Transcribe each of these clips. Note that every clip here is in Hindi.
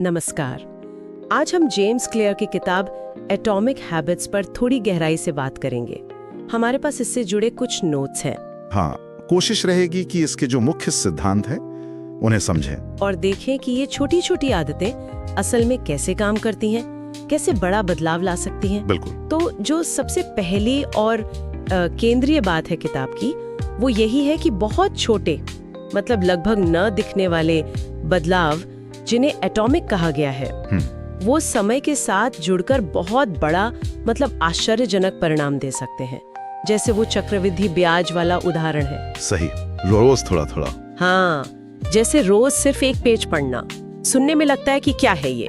नमस्कार। आज हम जेम्स क्लियर की किताब एटॉमिक हैबिट्स पर थोड़ी गहराई से बात करेंगे। हमारे पास इससे जुड़े कुछ नोट्स हैं। हाँ, कोशिश रहेगी कि इसके जो मुख्य सिद्धांत हैं उन्हें समझें और देखें कि ये छोटी छोटी आदतें असल में कैसे काम करती हैं, कैसे बड़ा बदलाव ला सकती हैं। बिल्कुल। तो जो सबसे पहली और केंद्रीय बात है किताब की, वो यही है कि बहुत छोटे, मतलब लगभग न दिखने वाले बदलाव, जिन्हें एटॉमिक कहा गया है, वो समय के साथ जुड़कर बहुत बड़ा, मतलब आश्चर्यजनक परिणाम दे सकते हैं। जैसे वो चक्रवृद्धि ब्याज वाला उदाहरण है। सही, रोज थोड़ा थोड़ा। हाँ, जैसे रोज सिर्फ एक पेज पढ़ना सुनने में लगता है कि क्या है ये,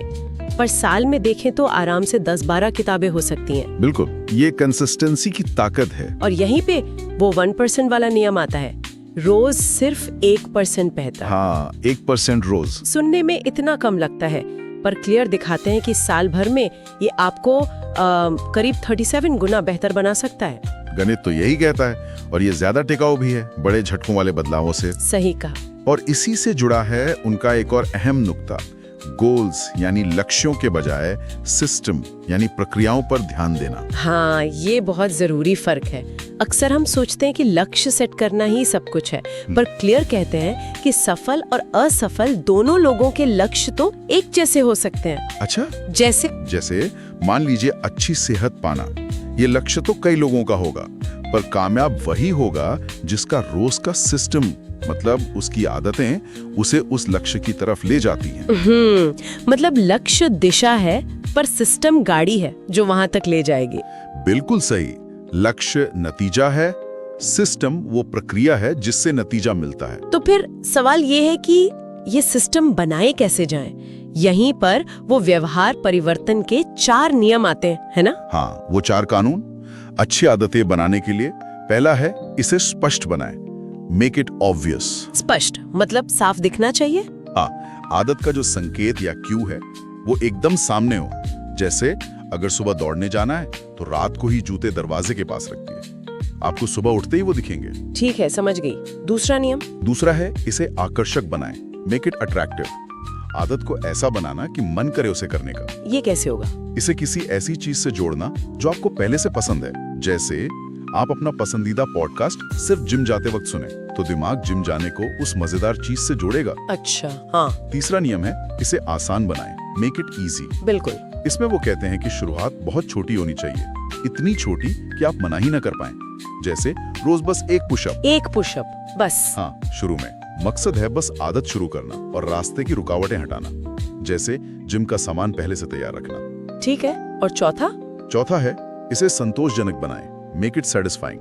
पर साल में देखें तो आराम से 10-12 किताबें हो सकती हैं। बिल्कुल, ये कंसिस्टेंसी की ताकत है। और यहीं पे वो 1% वाला नियम आता है, रोज सिर्फ 1% बेहतर। हाँ, 1% रोज। सुनने में इतना कम लगता है, पर क्लियर दिखाते हैं कि साल भर में ये आपको करीब 37 गुना बेहतर बना सकता है। गणित तो यही कहता है, और ये ज्यादा टिकाऊ भी है बड़े झटकों वाले बदलावों से। सही कहा। और इसी से जुड़ा है उनका एक और अहम नुक्ता, गोल्स यानी लक्ष्यों के बजाय सिस्टम यानी प्रक्रियाओं पर ध्यान देना। हाँ, ये बहुत जरूरी फर्क है। अक्सर हम सोचते हैं कि लक्ष्य सेट करना ही सब कुछ है, पर क्लियर कहते हैं कि सफल और असफल दोनों लोगों के लक्ष्य तो एक जैसे हो सकते हैं। अच्छा, जैसे मान लीजिए अच्छी सेहत पाना, ये लक्ष्य तो कई लोगों का होगा, पर कामयाब वही होगा जिसका रोज का सिस्टम, मतलब उसकी आदतें उसे उस लक्ष्य की तरफ ले जाती हैं। मतलब लक्ष्य दिशा है, पर सिस्टम गाड़ी है जो वहां तक ले जाएगी। बिल्कुल सही। लक्ष्य नतीजा है, सिस्टम वो प्रक्रिया है जिससे नतीजा मिलता है। तो फिर सवाल ये है कि ये सिस्टम बनाए कैसे जाएं? यहीं पर वो व्यवहार परिवर्तन के 4 नियम आते हैं, है ना? हाँ, वो 4 कानून। अच्छी आदतें बनाने के लिए पहला है, इसे स्पष्ट बनाएं, मेक इट ऑब्वियस। स्पष्ट मतलब साफ दिखना चाहिए। हाँ, आदत का जो संकेत या क्यू है वो एकदम सामने हो। जैसे अगर सुबह दौड़ने जाना है तो रात को ही जूते दरवाजे के पास रखिए, आपको सुबह उठते ही वो दिखेंगे। ठीक है, समझ गई। दूसरा नियम? दूसरा है, इसे आकर्षक बनाएं, मेक इट अट्रैक्टिव। आदत को ऐसा बनाना कि मन करे उसे करने का। ये कैसे होगा? इसे किसी ऐसी चीज से जोड़ना जो आपको पहले से पसंद है। जैसे आप अपना पसंदीदा पॉडकास्ट सिर्फ जिम जाते वक्त सुने, तो दिमाग जिम जाने को उस मजेदार चीज से जोड़ेगा। अच्छा, हाँ। तीसरा नियम है, इसे आसान बनाएं, मेक इट इजी। बिल्कुल। इसमें वो कहते हैं कि शुरुआत बहुत छोटी होनी चाहिए, इतनी छोटी कि आप मना ही ना कर पाएं। जैसे रोज बस एक पुशअप बस। हाँ, शुरू में। मकसद है बस आदत शुरू करना और रास्ते की रुकावटें हटाना, जैसे जिम का सामान पहले से तैयार रखना। ठीक है। और चौथा है, इसे संतोषजनक बनाएं, मेक इट सेटिस्फाइंग।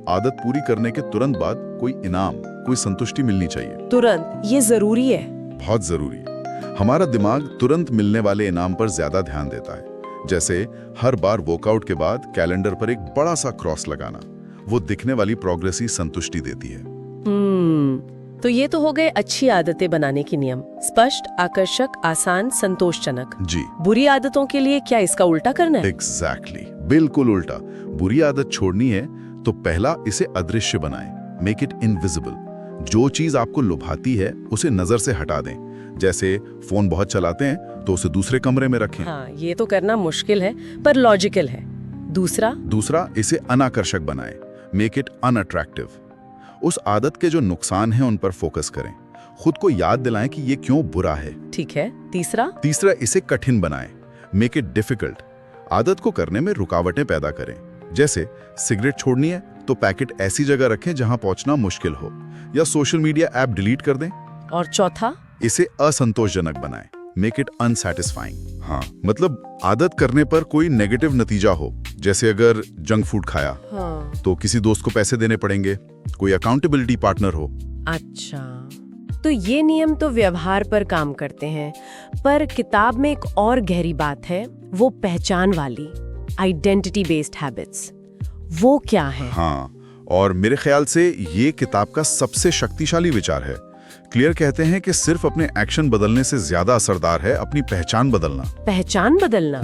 आदत पूरी करने के तुरंत बाद कोई इनाम, कोई संतुष्टि मिलनी चाहिए। तुरंत, ये जरूरी है। बहुत जरूरी है। हमारा दिमाग तुरंत मिलने वाले इनाम पर ज्यादा ध्यान देता है। जैसे हर बार वर्कआउट के बाद कैलेंडर पर एक बड़ा सा क्रॉस लगाना, वो दिखने वाली प्रोग्रेस ही संतुष्टि देती है। तो ये तो हो गए अच्छी आदतें बनाने के नियम, स्पष्ट, आकर्षक, आसान, संतोषजनक। जी। बुरी आदतों के लिए क्या इसका उल्टा करना है? एग्जैक्टली, बिल्कुल उल्टा। बुरी आदत छोड़नी है तो पहला, इसे अदृश्य बनाएं, मेक इट इनविजिबल। जो चीज आपको लुभाती है उसे नजर से हटा दें। जैसे फोन बहुत चलाते हैं तो उसे दूसरे कमरे में रखें। हाँ, ये तो करना मुश्किल है पर लॉजिकल है। दूसरा, इसे अनाकर्षक बनाएं, मेक इट अनअट्रैक्टिव। उस आदत के जो नुकसान हैं उन पर फोकस करें, खुद को याद दिलाएं कि ये क्यों बुरा है। ठीक है। तीसरा, इसे कठिन बनाएं, मेक इट डिफिकल्ट। आदत को करने में रुकावटें पैदा करें। जैसे सिगरेट छोड़नी है तो पैकेट ऐसी जगह रखें जहां पहुंचना मुश्किल हो, या सोशल मीडिया ऐप डिलीट कर दें। और चौथा, इसे असंतोषजनक बनाएं, मेक इट अनसैटिस्फाइंग। हाँ, मतलब आदत करने पर कोई नेगेटिव नतीजा हो, जैसे अगर जंक फूड खाया, हाँ, तो किसी दोस्त को पैसे देने पड़ेंगे, कोई अकाउंटेबिलिटी पार्टनर हो। अच्छा, तो ये नियम तो व्यवहार पर काम करते हैं, पर किताब में एक और गहरी बात है, वो पहचान वाली, आइडेंटिटी बेस्ड हैबिट्स। वो क्या है? हाँ, और मेरे ख्याल से ये किताब का सबसे शक्तिशाली विचार है। क्लियर कहते हैं कि सिर्फ अपने एक्शन बदलने से ज्यादा असरदार है अपनी पहचान बदलना। पहचान बदलना?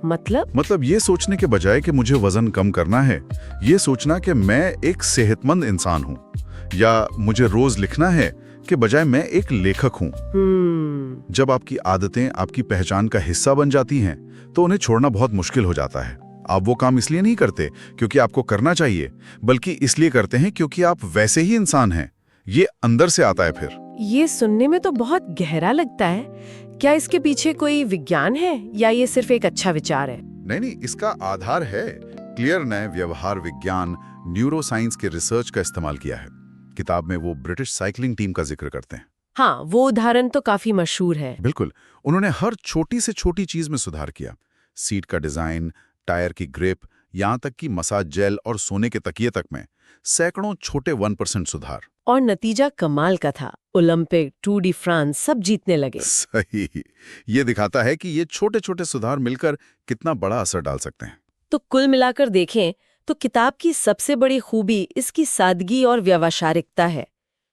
मतलब ये सोचने के बजाय कि मुझे वजन कम करना है, ये सोचना कि मैं एक सेहतमंद इंसान हूँ। या मुझे रोज लिखना है के बजाय मैं एक लेखक हूँ। जब आपकी आदतें आपकी पहचान का हिस्सा बन जाती हैं तो उन्हें छोड़ना बहुत मुश्किल हो जाता है। आप वो काम इसलिए नहीं करते क्योंकि आपको करना चाहिए, बल्कि इसलिए करते हैं क्योंकि आप वैसे ही इंसान हैं। ये अंदर से आता है। फिर ये सुनने में तो बहुत गहरा लगता है। क्या इसके पीछे कोई विज्ञान है या ये सिर्फ एक अच्छा विचार है? नहीं, इसका आधार है। क्लियर ने व्यवहार विज्ञान, न्यूरोसाइंस के रिसर्च का इस्तेमाल किया है। किताब में वो ब्रिटिश साइकिलिंग टीम का जिक्र करते हैं। हाँ, वो उदाहरण तो काफी मशहूर है। बिल्कुल, उन्होंने हर छोटी से छोटी चीज में सुधार किया। सीट का डिजाइन, टायर की ग्रिप, यहाँ तक कि मसाज जेल और सोने के तकिए तक में सैकड़ों छोटे 1% सुधार। और नतीजा कमाल का था। ओलंपिक, टूर डी फ्रांस सब जीतने लगे। सही। ये दिखाता है कि ये छोटे छोटे सुधार मिलकर कितना बड़ा असर डाल सकते हैं। तो कुल मिलाकर देखें तो किताब की सबसे बड़ी खूबी इसकी सादगी और व्यावहारिकता है।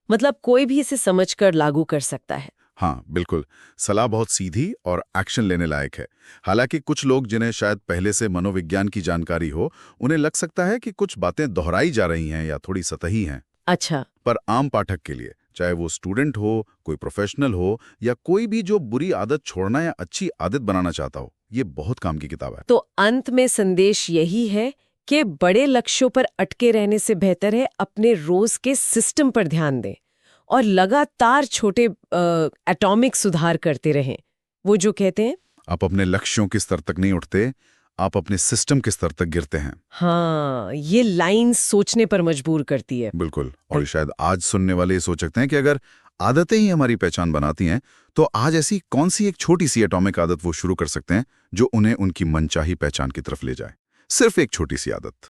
मतलब कोई भी इसे समझकर लागू कर सकता है। हाँ बिल्कुल, सलाह बहुत सीधी और एक्शन लेने लायक है। हालांकि कुछ लोग जिन्हें शायद पहले से मनोविज्ञान की जानकारी हो, उन्हें लग सकता है कि कुछ बातें दोहराई जा रही हैं या थोड़ी सतही हैं। अच्छा। पर आम पाठक के लिए, चाहे वो स्टूडेंट हो, कोई प्रोफेशनल हो या कोई भी जो बुरी आदत छोड़ना या अच्छी आदत बनाना चाहता हो, ये बहुत काम की किताब है। तो अंत में संदेश यही है कि बड़े लक्ष्यों पर अटके रहने से बेहतर है अपने रोज के सिस्टम पर ध्यान दें और लगातार छोटे एटॉमिक सुधार करते रहें। वो जो कहते हैं, आप अपने लक्ष्यों के स्तर तक नहीं उठते, आप अपने सिस्टम के स्तर तक गिरते हैं। हाँ, ये लाइन सोचने पर मजबूर करती है। बिल्कुल। और शायद आज सुनने वाले ये सोच सकते हैं कि अगर आदतें ही हमारी पहचान बनाती हैं, तो आज ऐसी कौन सी एक छोटी सी एटॉमिक आदत वो शुरू कर सकते हैं जो उन्हें उनकी मनचाही पहचान की तरफ ले जाए। सिर्फ एक छोटी सी आदत।